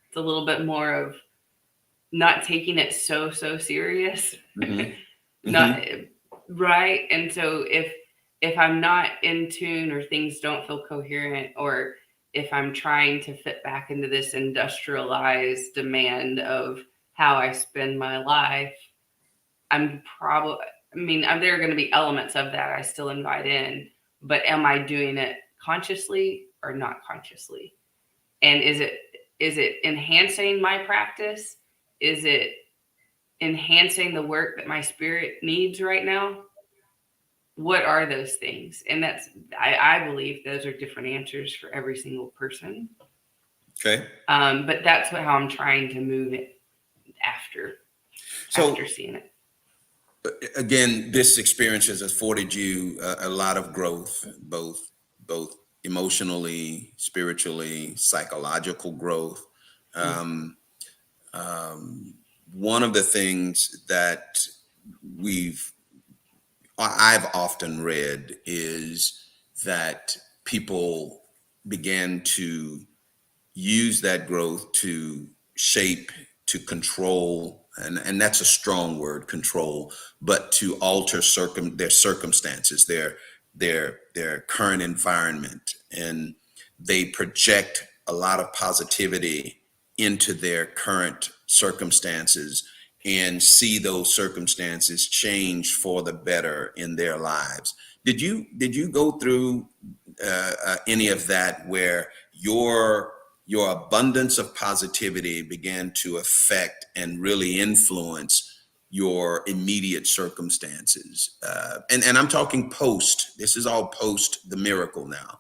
It's a little bit more of not taking it so serious. Mm-hmm. Not right. And so if I'm not in tune, or things don't feel coherent, or if I'm trying to fit back into this industrialized demand of how I spend my life, I'm probably, I mean, there are going to be elements of that I still invite in, but am I doing it consciously or not consciously? And is it enhancing my practice? Is it enhancing the work that my spirit needs right now? What are those things? And that's, I believe those are different answers for every single person. Okay. But that's how I'm trying to move it after seeing it. Again, this experience has afforded you a lot of growth, both emotionally, spiritually, psychological growth. Um, One of the things that I've often read is that people began to use that growth to shape, to control, and that's a strong word, control, but to alter their circumstances, their current environment, and they project a lot of positivity into their current circumstances and see those circumstances change for the better in their lives. Did you go through any of that where your abundance of positivity began to affect and really influence your immediate circumstances? And I'm talking post. This is all post the miracle now.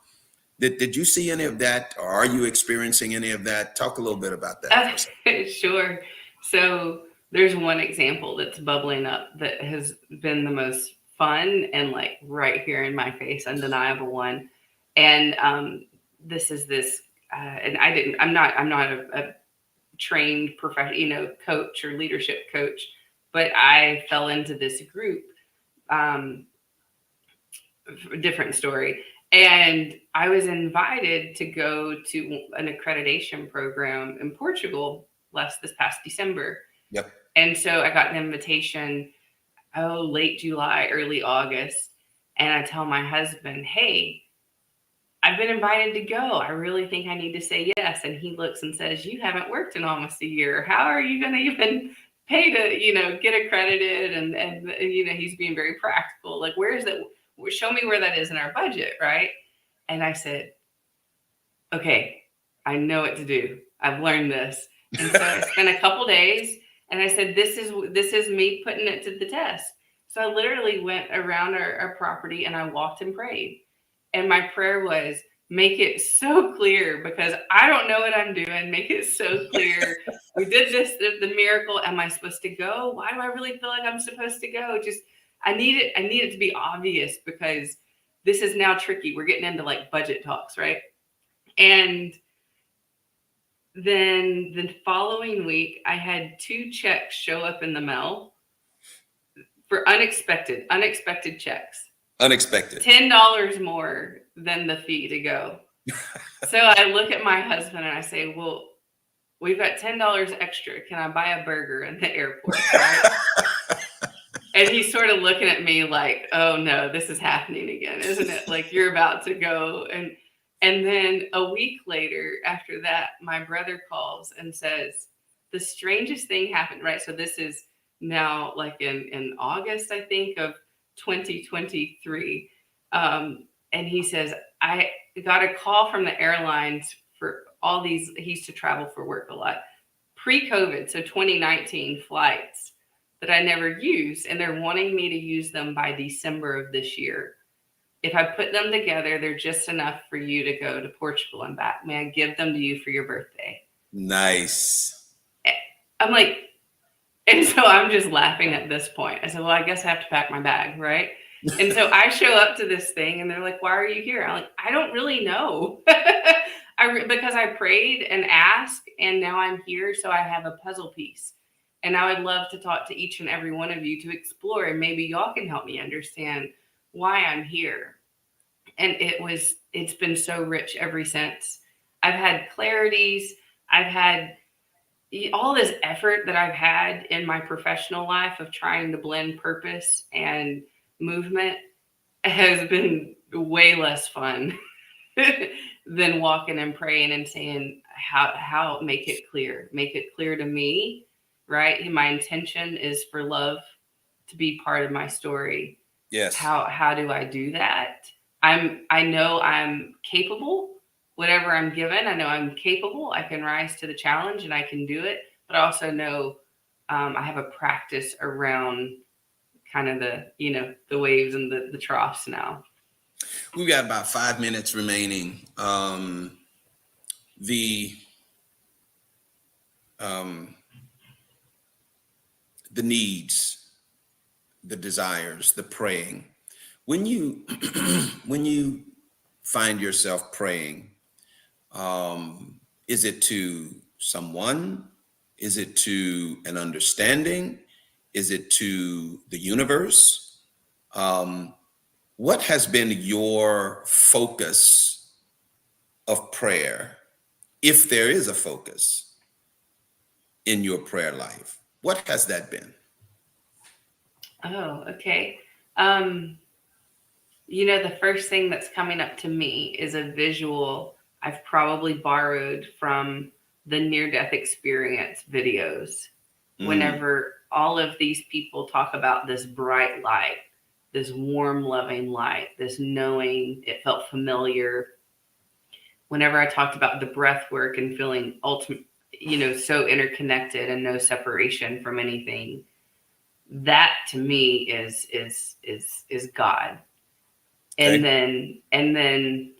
Did you see any of that, or are you experiencing any of that? Talk a little bit about that. Sure. So there's one example that's bubbling up that has been the most fun and like right here in my face, undeniable one. And this is this, and I'm not a trained professional, coach or leadership coach, but I fell into this group. Different story. And I was invited to go to an accreditation program in Portugal this past December. Yep. And so I got an invitation, late July, early August. And I tell my husband, hey, I've been invited to go. I really think I need to say yes. And he looks and says, you haven't worked in almost a year. How are you going to even pay to, get accredited? And he's being very practical. Like, where is that? Show me where that is in our budget, right? And I said, okay, I know what to do. I've learned this. And so I spent a couple days, and I said, this is me putting it to the test. So I literally went around our property and I walked and prayed. And my prayer was, make it so clear, because I don't know what I'm doing. Make it so clear. We did this, the miracle. Am I supposed to go? Why do I really feel like I'm supposed to go? I need it to be obvious, because this is now tricky. We're getting into like budget talks, right? And then the following week, I had 2 checks show up in the mail for unexpected checks. Unexpected. $10 more than the fee to go. So I look at my husband and I say, well, we've got $10 extra. Can I buy a burger in the airport? Right? And he's sort of looking at me like, oh no, this is happening again, isn't it? Like, you're about to go. And then a week later, after that, my brother calls and says, the strangest thing happened, right? So this is now like in August, I think, of 2023. And he says, I got a call from the airlines for all these, he used to travel for work a lot, pre-COVID, so 2019 flights that I never used, and they're wanting me to use them by December of this year. If I put them together, they're just enough for you to go to Portugal and back. May I give them to you for your birthday? Nice. I'm like, and so I'm just laughing at this point. I said, well, I guess I have to pack my bag, right? And so I show up to this thing and they're like, why are you here? I'm like, I don't really know. Because I prayed and asked, and now I'm here. So I have a puzzle piece. And I would love to talk to each and every one of you to explore, and maybe y'all can help me understand why I'm here. And it's been so rich ever since. I've had clarities. I've had all this effort that I've had in my professional life of trying to blend purpose and movement has been way less fun than walking and praying and saying, how make it clear to me, right? My intention is for love to be part of my story. Yes. How do I do that? I know I'm capable. Whatever I'm given, I know I'm capable. I can rise to the challenge and I can do it. But I also know I have a practice around kind of the waves and the troughs now. We've got about 5 minutes remaining. The the needs, the desires, the praying. When you when you find yourself praying, is it to someone? Is it to an understanding? Is it to the universe? What has been your focus of prayer, if there is a focus in your prayer life? What has that been? Oh, okay. The first thing that's coming up to me is a visual I've probably borrowed from the near-death experience videos. Whenever all of these people talk about this bright light, this warm, loving light, this knowing, it felt familiar. Whenever I talked about the breath work and feeling ultimate, so interconnected and no separation from anything, that to me is God. Okay. And then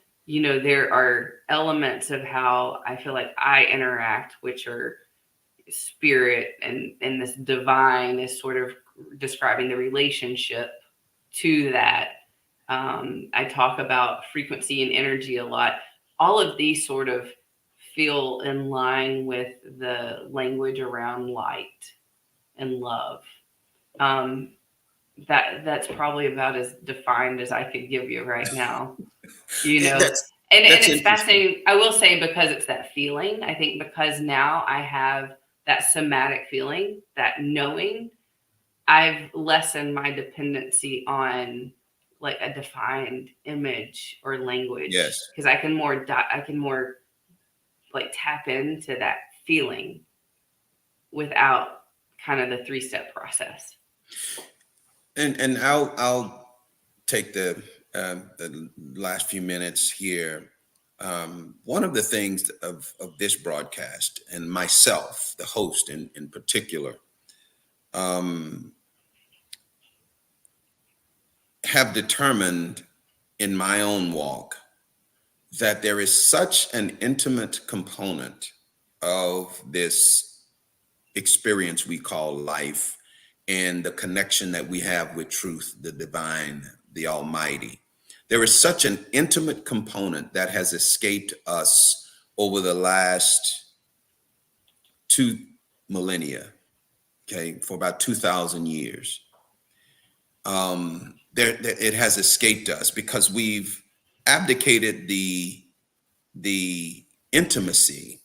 there are elements of how I feel like I interact, which are spirit and this divine is sort of describing the relationship to that. I talk about frequency and energy a lot. All of these sort of feel in line with the language around light and love. That's probably about as defined as I could give you right now. That's And that's it's interesting. fascinating. I will say, because it's that feeling, I think because now I have that somatic feeling, that knowing, I've lessened my dependency on like a defined image or language, Yes. because I can more like tap into that feeling without kind of the 3-step process. And I'll take the last few minutes here. One of the things of this broadcast, and myself, the host in particular, have determined in my own walk that there is such an intimate component of this experience we call life and the connection that we have with truth, the divine, the almighty. There is such an intimate component that has escaped us over the last 2 millennia, okay, for about 2,000 years. It has escaped us because we've abdicated the intimacy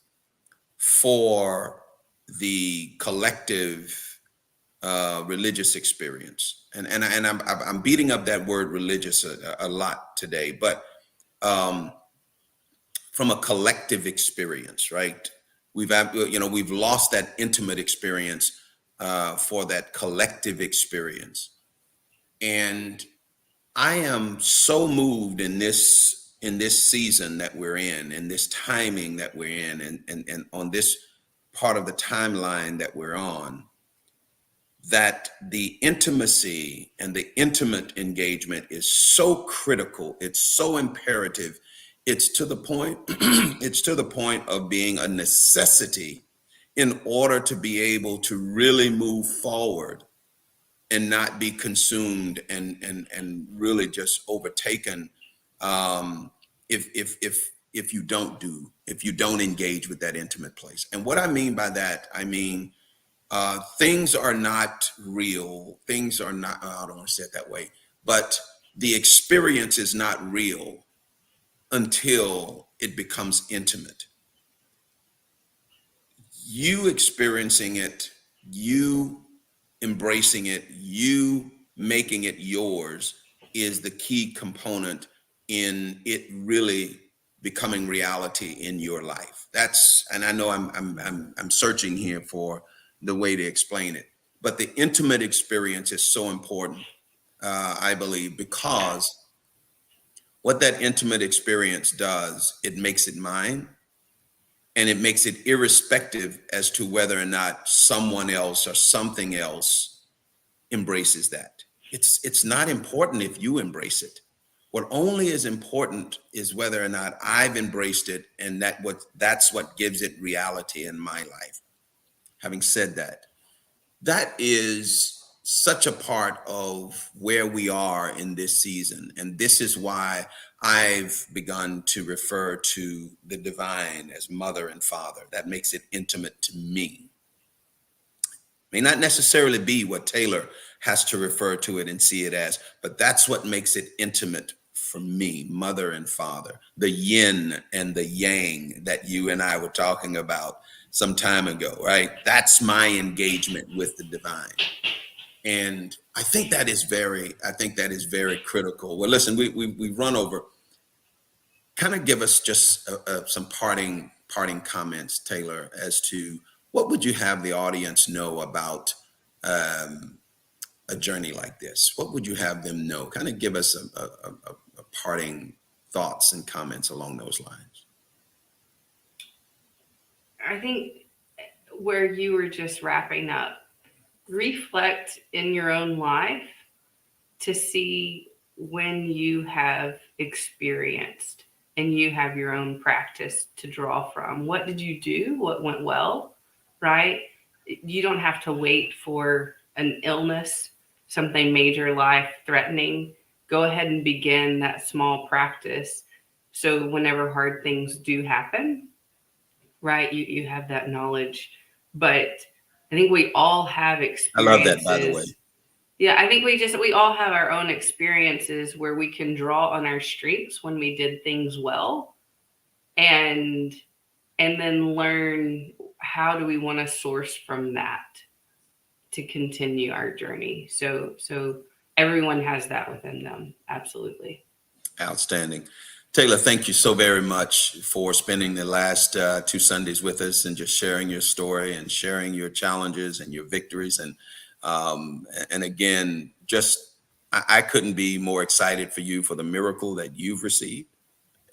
for the collective religious experience, and I'm beating up that word religious a lot today, but from a collective experience, right? We've lost that intimate experience for that collective experience, and I am so moved in this season that we're in this timing that we're in, and on this part of the timeline that we're on, that the intimacy and the intimate engagement is so critical. It's so imperative. It's to the point, it's to the point of being a necessity in order to be able to really move forward and not be consumed and really just overtaken if you don't engage with that intimate place. And what I mean by that, I mean things are not real. Things are not, I don't want to say it that way, but the experience is not real until it becomes intimate. You experiencing it, you embracing it, you making it yours is the key component in it really becoming reality in your life. That's, and I know I'm searching here for the way to explain it, but the intimate experience is so important, I believe, because what that intimate experience does, it makes it mine, and it makes it irrespective as to whether or not someone else or something else embraces that. It's not important if you embrace it. What only is important is whether or not I've embraced it, and that's what gives it reality in my life. Having said that, that is such a part of where we are in this season. And this is why I've begun to refer to the divine as mother and father. That makes it intimate to me. May not necessarily be what Taylor has to refer to it and see it as, but that's what makes it intimate for me, mother and father, the yin and the yang that you and I were talking about some time ago, right? That's my engagement with the divine. And I think that is very critical. Well, listen, we run over. Kind of give us just some parting comments, Taylor, as to what would you have the audience know about a journey like this? What would you have them know? Kind of give us a parting thoughts and comments along those lines. I think where you were just wrapping up, reflect in your own life to see when you have experienced and you have your own practice to draw from. What did you do? What went well, right? You don't have to wait for an illness, something major life threatening. Go ahead and begin that small practice. So whenever hard things do happen, right, you have that knowledge. But I think we all have experiences. I love that, by the way. Yeah, I think we all have our own experiences where we can draw on our strengths when we did things well, and then learn how do we want to source from that to continue our journey. So everyone has that within them. Absolutely. Outstanding. Taylor, thank you so very much for spending the last 2 Sundays with us and just sharing your story and sharing your challenges and your victories. And again, just I couldn't be more excited for you for the miracle that you've received,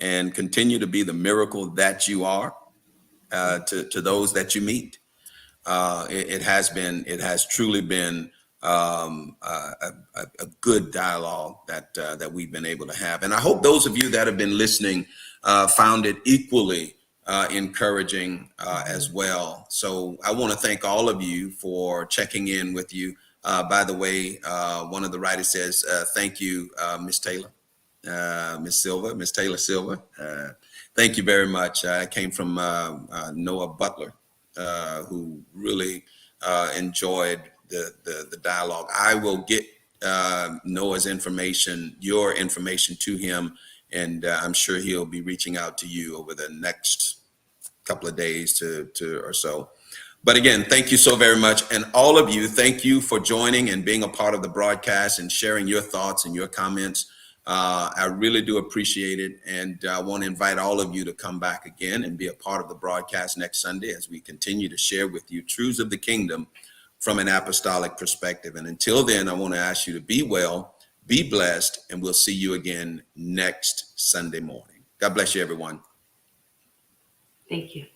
and continue to be the miracle that you are to those that you meet. It has truly been a good dialogue that we've been able to have. And I hope those of you that have been listening found it equally encouraging as well. So I want to thank all of you for checking in with you. By the way, one of the writers says, thank you, Miss Taylor, Miss Taylor Silva. Thank you very much. I came from Noah Butler, who really enjoyed the dialogue. I will get Noah's information, your information to him, and I'm sure he'll be reaching out to you over the next couple of days to or so. But again, thank you so very much. And all of you, thank you for joining and being a part of the broadcast and sharing your thoughts and your comments. I really do appreciate it. And I want to invite all of you to come back again and be a part of the broadcast next Sunday as we continue to share with you truths of the kingdom from an apostolic perspective. And until then, I want to ask you to be well, be blessed, and we'll see you again next Sunday morning. God bless you, everyone. Thank you.